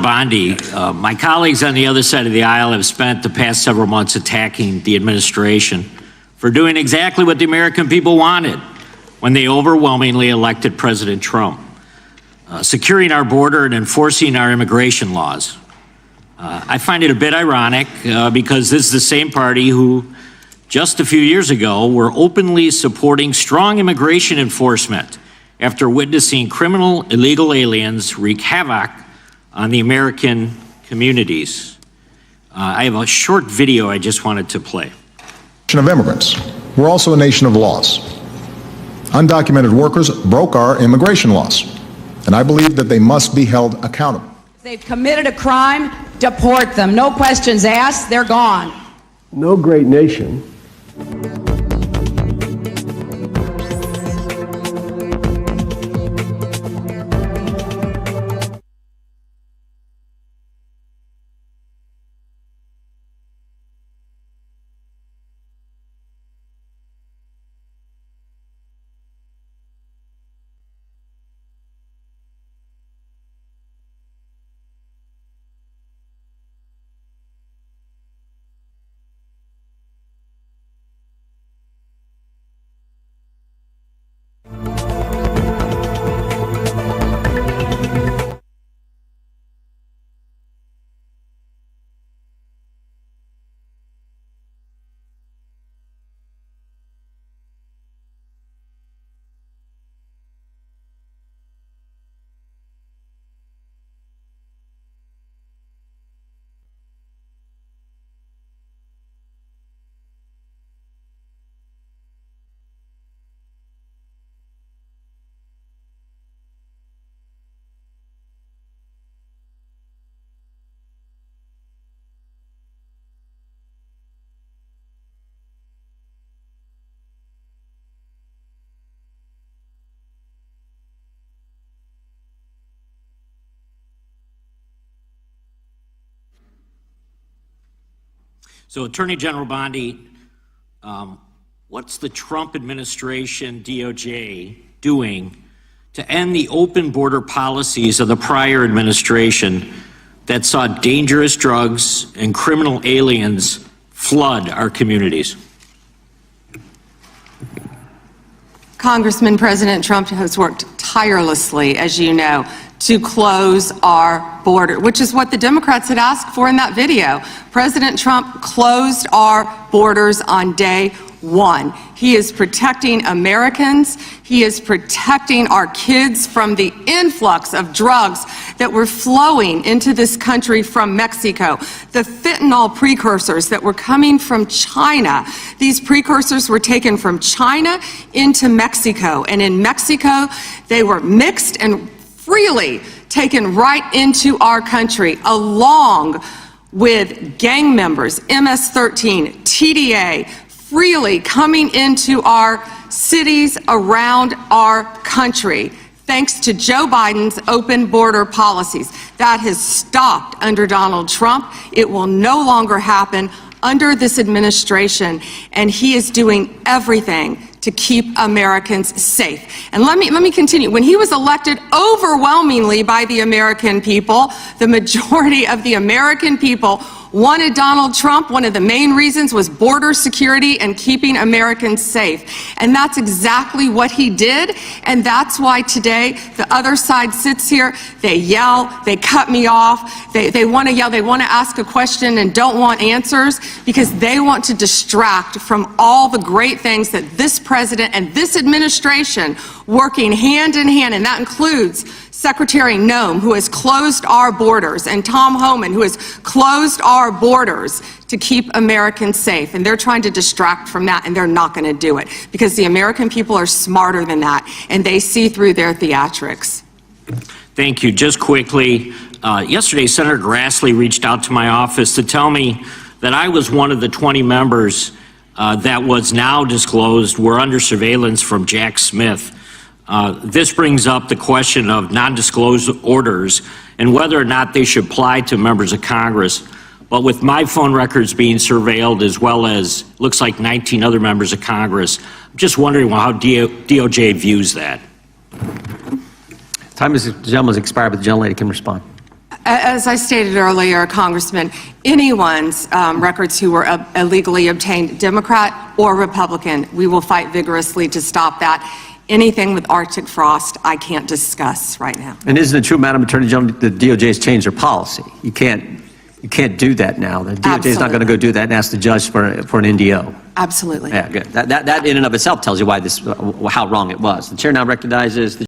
Bondi, my colleagues on the other side of the aisle have spent the past several months attacking the administration for doing exactly what the American people wanted when they overwhelmingly elected President Trump, securing our border and enforcing our immigration laws. I find it a bit ironic because this is the same party who just a few years ago were openly supporting strong immigration enforcement after witnessing criminal illegal aliens wreak havoc on the American communities. I have a short video I just wanted to play. Of immigrants. We're also a nation of laws. Undocumented workers broke our immigration laws, and I believe that they must be held accountable. They've committed a crime, deport them. No questions asked, they're gone. No great nation So Attorney General Bondi, what's the Trump administration, DOJ, doing to end the open border policies of the prior administration that saw dangerous drugs and criminal aliens flood our communities? Congressman, President Trump has worked tirelessly, as you know, to close our border, which is what the Democrats had asked for in that video. President Trump closed our borders on day one. He is protecting Americans. He is protecting our kids from the influx of drugs that were flowing into this country from Mexico. The fentanyl precursors that were coming from China. These precursors were taken from China into Mexico, and in Mexico they were mixed and freely taken right into our country, along with gang members, MS-13, TDA, freely coming into our cities around our country, thanks to Joe Biden's open border policies. That has stopped under Donald Trump. It will no longer happen under this administration, and he is doing everything to keep Americans safe. And let me continue. When he was elected overwhelmingly by the American people, the majority of the American people wanted Donald Trump. One of the main reasons was border security and keeping Americans safe. And that's exactly what he did. And that's why today the other side sits here, they yell, they cut me off, they want to yell, they want to ask a question and don't want answers because they want to distract from all the great things that this president and this administration working hand in hand, and that includes Secretary Noem, who has closed our borders, and Tom Homan, who has closed our borders to keep Americans safe. And they're trying to distract from that, and they're not going to do it because the American people are smarter than that, and they see through their theatrics. Thank you. Just quickly, yesterday Senator Grassley reached out to my office to tell me that I was one of the 20 members that was now disclosed were under surveillance from Jack Smith. This brings up the question of non-disclosed orders and whether or not they should apply to members of Congress. But with my phone records being surveilled, as well as looks like 19 other members of Congress, I'm just wondering how DOJ views that. Time is, the gentleman has expired, but the gentlelady can respond. As I stated earlier, Congressman, anyone's records who were illegally obtained, Democrat or Republican, we will fight vigorously to stop that. Anything with Arctic frost, I can't discuss right now. And isn't it true, Madam Attorney General, the DOJ has changed their policy? You can't do that now. The DOJ is not going to go do that and ask the judge for an NDO. Absolutely. Yeah, good. That in and of itself tells you why how wrong it was. The chair now recognizes the